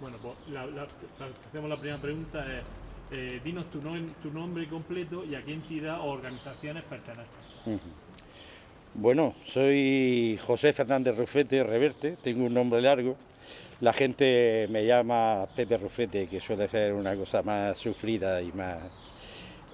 Bueno, pues hacemos la primera pregunta. Dinos tu nombre completo y a qué entidad o organizaciones perteneces. Bueno, soy José Fernández Rufete Reverte, tengo un nombre largo. La gente me llama Pepe Rufete, que suele ser una cosa más sufrida y más.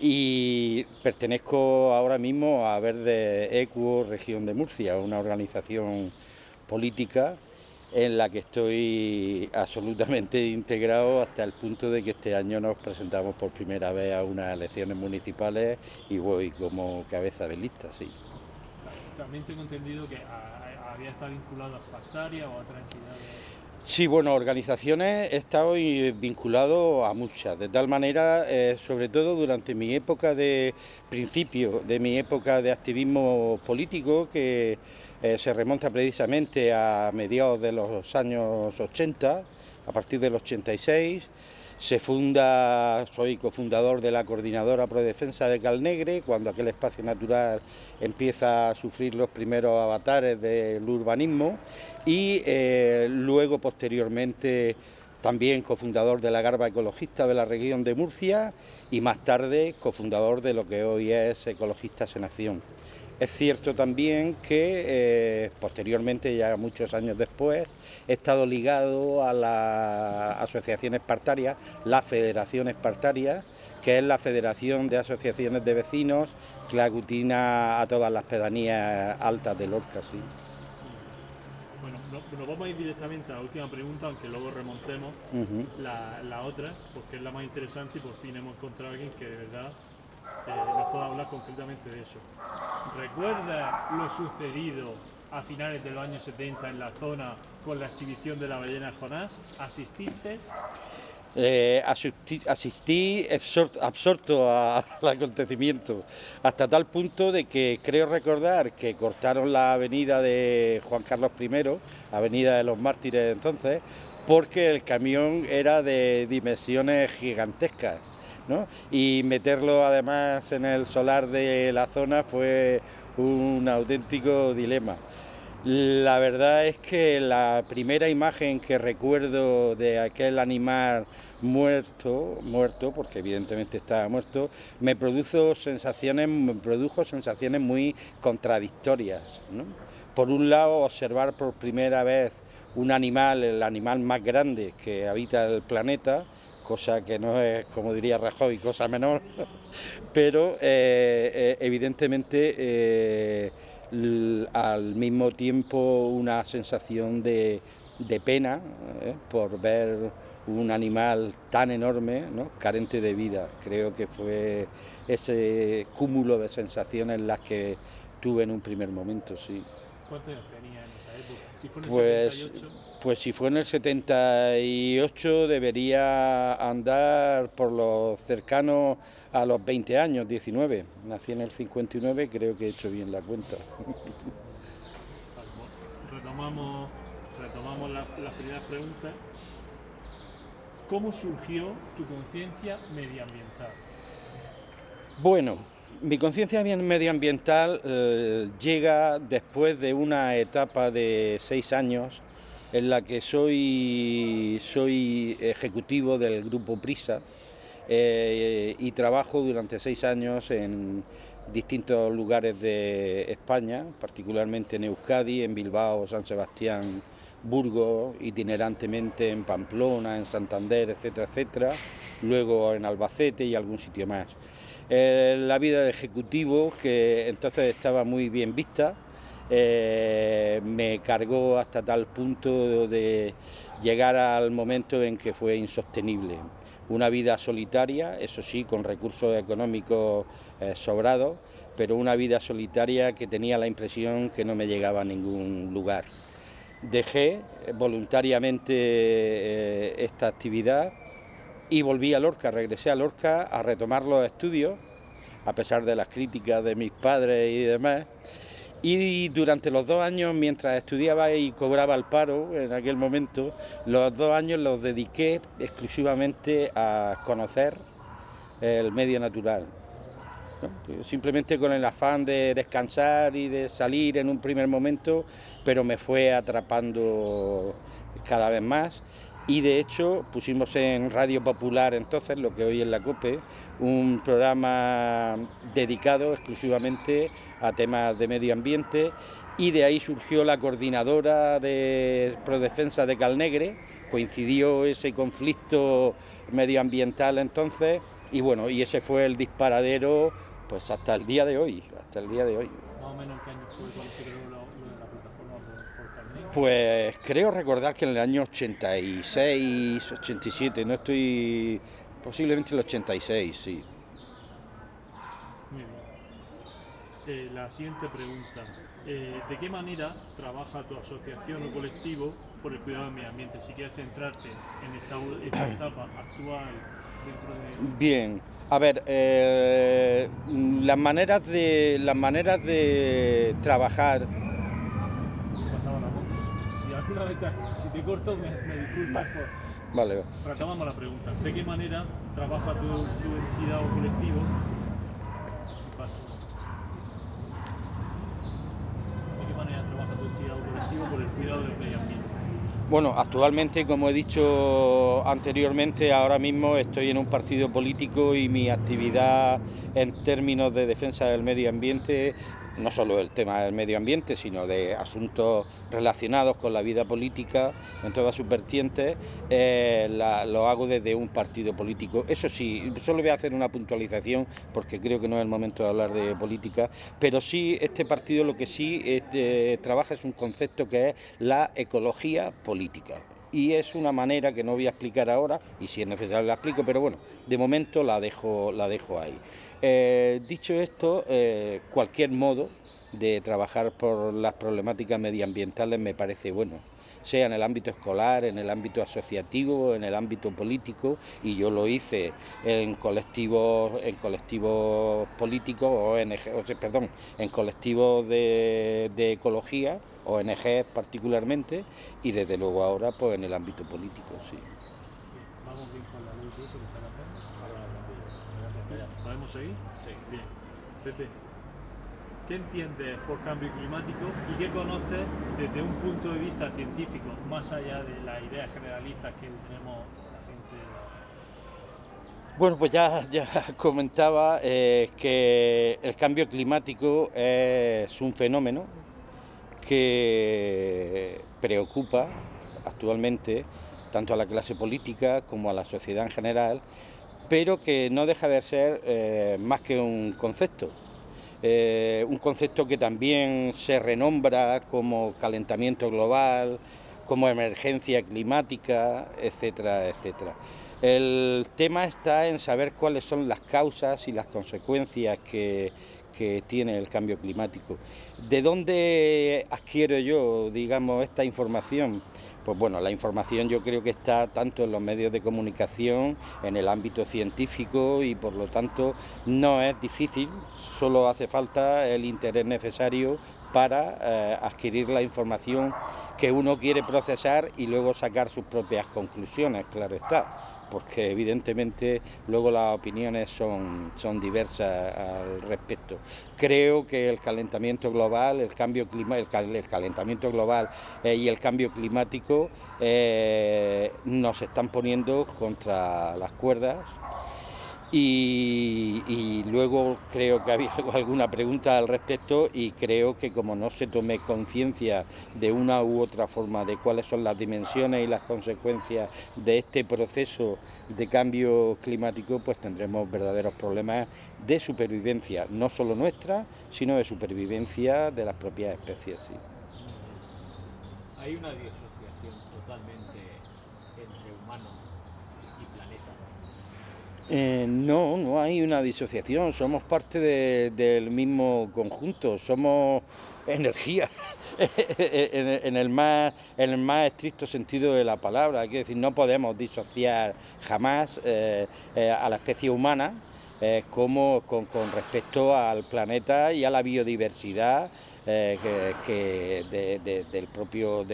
Y pertenezco ahora mismo a Verde Equo, región de Murcia, una organización política en la que estoy absolutamente integrado hasta el punto de que este año nos presentamos por primera vez a unas elecciones municipales y voy como cabeza de lista, sí. Vale, también tengo entendido que había estado vinculado a Spartaria o a otras entidades. Sí, bueno, organizaciones he estado vinculado a muchas, de tal manera, sobre todo durante mi época de principio, de mi época de activismo político, que se remonta precisamente a mediados de los años 80, a partir del 86. Se funda, soy cofundador de la Coordinadora Pro Defensa de Calnegre, cuando aquel espacio natural empieza a sufrir los primeros avatares del urbanismo, y luego posteriormente también cofundador de la Garba Ecologista de la región de Murcia y más tarde cofundador de lo que hoy es Ecologistas en Acción. Es cierto también que posteriormente, ya muchos años después, he estado ligado a la Asociación Espartaria, la Federación Espartaria, que es la Federación de Asociaciones de Vecinos que aglutina a todas las pedanías altas de Lorca. Sí. Bueno, nos vamos a ir directamente a la última pregunta, aunque luego remontemos la otra, porque es la más interesante y por fin hemos encontrado a alguien que de verdad nos pueda hablar concretamente de eso. ¿Recuerdas lo sucedido a finales de los años 70 en la zona con la exhibición de la ballena Jonás? ¿Asististe? Asistí absorto al acontecimiento, hasta tal punto de que creo recordar que cortaron la avenida de Juan Carlos I, avenida de los Mártires entonces, porque el camión era de dimensiones gigantescas, ¿no? Y meterlo además en el solar de la zona fue un auténtico dilema. La verdad es que la primera imagen que recuerdo de aquel animal muerto, porque evidentemente estaba muerto, me produjo sensaciones muy contradictorias, ¿no? Por un lado, observar por primera vez un animal, el animal más grande que habita el planeta, cosa que no es, como diría Rajoy, cosa menor, pero evidentemente al mismo tiempo una sensación de pena por ver un animal tan enorme, ¿no? Carente de vida. Creo que fue ese cúmulo de sensaciones las que tuve en un primer momento, sí. ¿Cuántos años tenía en esa época? Si fue en el Pues, 78. pues si fue en el 78 debería andar por los cercanos a los 20 años, 19. Nací en el 59, creo que he hecho bien la cuenta. Vale, pues retomamos las primeras preguntas. ¿Cómo surgió tu conciencia medioambiental? Bueno, mi conciencia medioambiental llega después de una etapa de 6 años en la que soy ejecutivo del grupo Prisa y trabajo durante 6 años en distintos lugares de España, particularmente en Euskadi, en Bilbao, San Sebastián, Burgos, itinerantemente en Pamplona, en Santander, etcétera, etcétera, luego en Albacete y algún sitio más. La vida de ejecutivo, que entonces estaba muy bien vista, me cargó hasta tal punto de llegar al momento en que fue insostenible. Una vida solitaria, eso sí, con recursos económicos sobrados, pero una vida solitaria que tenía la impresión que no me llegaba a ningún lugar. Dejé voluntariamente esta actividad y volví a Lorca, regresé a Lorca a retomar los estudios, a pesar de las críticas de mis padres y demás. Y durante los 2 años, mientras estudiaba y cobraba el paro en aquel momento, los 2 años los dediqué exclusivamente a conocer el medio natural, ¿no? Simplemente con el afán de descansar y de salir en un primer momento, pero me fue atrapando cada vez más y de hecho pusimos en Radio Popular entonces, lo que hoy es la COPE, un programa dedicado exclusivamente a temas de medio ambiente, y de ahí surgió la coordinadora de Prodefensa de Calnegre. Coincidió ese conflicto medioambiental entonces, y bueno, y ese fue el disparadero pues hasta el día de hoy, Más o menos, ¿en qué año fue cuando se creó lo de la plataforma por Carnet? Pues creo recordar que en el año 86, 87, no estoy... posiblemente el 86, sí. Muy bien. La siguiente pregunta. ¿De qué manera trabaja tu asociación o colectivo por el cuidado del medio ambiente? Si quieres centrarte en esta etapa actual dentro de... Bien, a ver, las maneras de trabajar... Te pasaba la voz. Si alguna vez si te corto, me disculpas por... Vale. Retomamos la pregunta. ¿De qué manera trabaja tu entidad o colectivo? Si pasa. ¿De qué manera trabaja tu entidad o colectivo por el cuidado del medio ambiente? Bueno, actualmente, como he dicho anteriormente, ahora mismo estoy en un partido político y mi actividad en términos de defensa del medio ambiente, no solo el tema del medio ambiente, sino de asuntos relacionados con la vida política en todas sus vertientes, lo hago desde un partido político. Eso sí, solo voy a hacer una puntualización porque creo que no es el momento de hablar de política, pero sí, este partido lo que sí trabaja es un concepto que es la ecología política. Y es una manera que no voy a explicar ahora, y si es necesario la explico, pero bueno, de momento la dejo ahí. Dicho esto, cualquier modo de trabajar por las problemáticas medioambientales me parece bueno, sea en el ámbito escolar, en el ámbito asociativo, en el ámbito político, y yo lo hice en colectivos políticos, en colectivos de ecología, ONG particularmente, y desde luego ahora pues en el ámbito político, sí. Vamos bien con la luz de eso que está acá. ¿Podemos seguir? Sí. Bien. Pepe, ¿qué entiendes por cambio climático y qué conoces desde un punto de vista científico, más allá de las ideas generalistas que tenemos la gente? Bueno, pues ya comentaba que el cambio climático es un fenómeno que preocupa actualmente tanto a la clase política como a la sociedad en general, pero que no deja de ser más que un concepto que también se renombra como calentamiento global, como emergencia climática, etcétera, etcétera. El tema está en saber cuáles son las causas y las consecuencias que tiene el cambio climático. ¿De dónde adquiero yo, digamos, esta información? Pues bueno, la información yo creo que está tanto en los medios de comunicación, en el ámbito científico, y por lo tanto no es difícil, solo hace falta el interés necesario para adquirir la información que uno quiere procesar y luego sacar sus propias conclusiones, claro está, porque evidentemente luego las opiniones son diversas al respecto. Creo que el calentamiento global, el calentamiento global y el cambio climático nos están poniendo contra las cuerdas. Y luego creo que había alguna pregunta al respecto, y creo que como no se tome conciencia de una u otra forma de cuáles son las dimensiones y las consecuencias de este proceso de cambio climático, pues tendremos verdaderos problemas de supervivencia, no solo nuestra, sino de supervivencia de las propias especies. Sí. Hay una disociación totalmente entre humano y planeta. No hay una disociación, somos parte del mismo conjunto, somos energía, en el más estricto sentido de la palabra. Quiero decir, no podemos disociar jamás a la especie humana como con respecto al planeta y a la biodiversidad del propio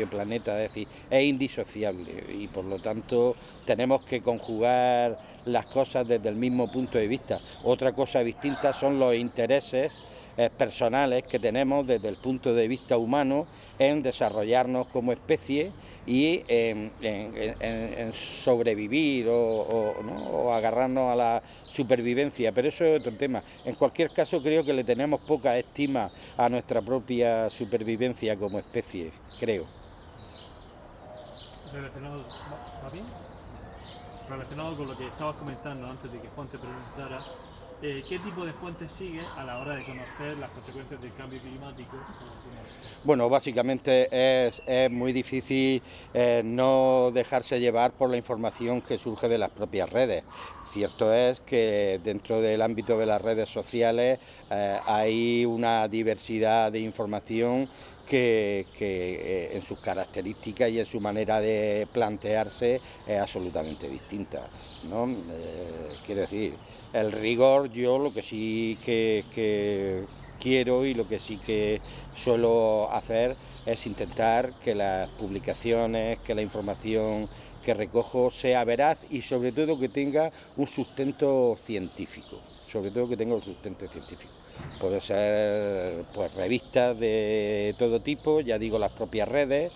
planeta. Es decir, es indisociable, y por lo tanto tenemos que conjugar las cosas desde el mismo punto de vista. Otra cosa distinta son los intereses personales que tenemos desde el punto de vista humano en desarrollarnos como especie y en sobrevivir ¿no? o agarrarnos a la supervivencia, pero eso es otro tema. En cualquier caso, creo que le tenemos poca estima a nuestra propia supervivencia como especie, creo. Relacionado con lo que estabas comentando antes de que Juan te preguntara, ¿qué tipo de fuentes sigue a la hora de conocer las consecuencias del cambio climático? Bueno, básicamente es muy difícil no dejarse llevar por la información que surge de las propias redes. Cierto es que dentro del ámbito de las redes sociales hay una diversidad de información que en sus características y en su manera de plantearse es absolutamente distinta, ¿no? Quiero decir, el rigor, yo lo que sí que quiero y lo que sí que suelo hacer es intentar que las publicaciones, que la información que recojo sea veraz y sobre todo que tenga un sustento científico, Puede ser pues revistas de todo tipo, ya digo las propias redes,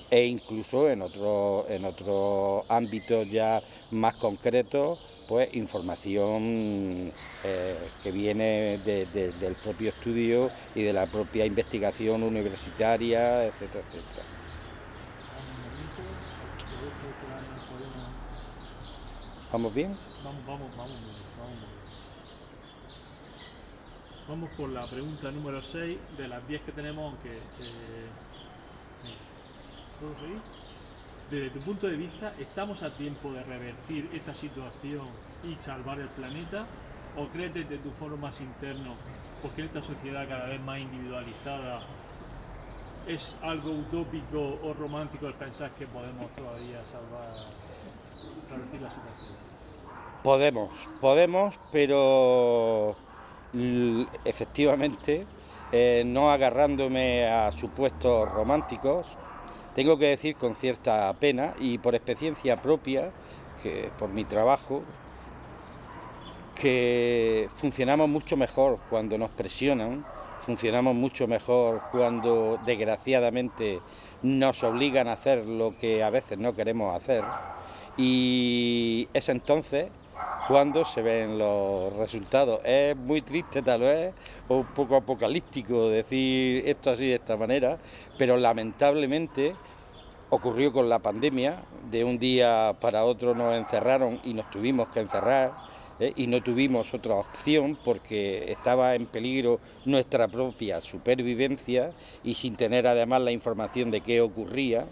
e incluso en otros ámbitos ya más concretos, pues información que viene del propio estudio y de la propia investigación universitaria, etcétera, etcétera. ¿Vamos bien? Vamos por la pregunta número 6 de las 10 que tenemos, aunque... ¿puedo seguir? Desde tu punto de vista, ¿estamos a tiempo de revertir esta situación y salvar el planeta? ¿O crees desde tu foro más interno, porque en esta sociedad cada vez más individualizada, es algo utópico o romántico el pensar que podemos todavía revertir la situación? Podemos, pero efectivamente, no agarrándome a supuestos románticos, tengo que decir con cierta pena y por experiencia propia, que por mi trabajo, que funcionamos mucho mejor cuando nos presionan, funcionamos mucho mejor cuando desgraciadamente nos obligan a hacer lo que a veces no queremos hacer, y es entonces cuando se ven los resultados. Es muy triste tal vez, o un poco apocalíptico decir esto así de esta manera, pero lamentablemente ocurrió con la pandemia. De un día para otro nos encerraron y nos tuvimos que encerrar, y no tuvimos otra opción porque estaba en peligro nuestra propia supervivencia y sin tener además la información de qué ocurría.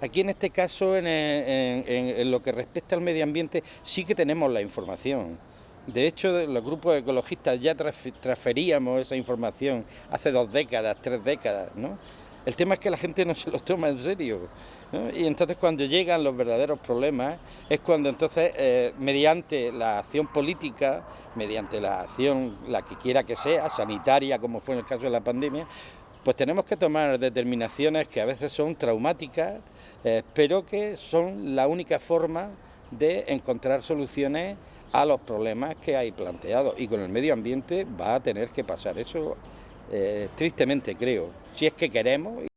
Aquí en este caso, en lo que respecta al medio ambiente, sí que tenemos la información. De hecho, los grupos ecologistas ya transferíamos esa información hace 2 décadas, 3 décadas, ¿no? El tema es que la gente no se lo toma en serio, ¿no? Y entonces cuando llegan los verdaderos problemas es cuando entonces, mediante la acción política, mediante la acción, la que quiera que sea, sanitaria, como fue en el caso de la pandemia, pues tenemos que tomar determinaciones que a veces son traumáticas, pero que son la única forma de encontrar soluciones a los problemas que hay planteados. Y con el medio ambiente va a tener que pasar eso, tristemente creo, si es que queremos.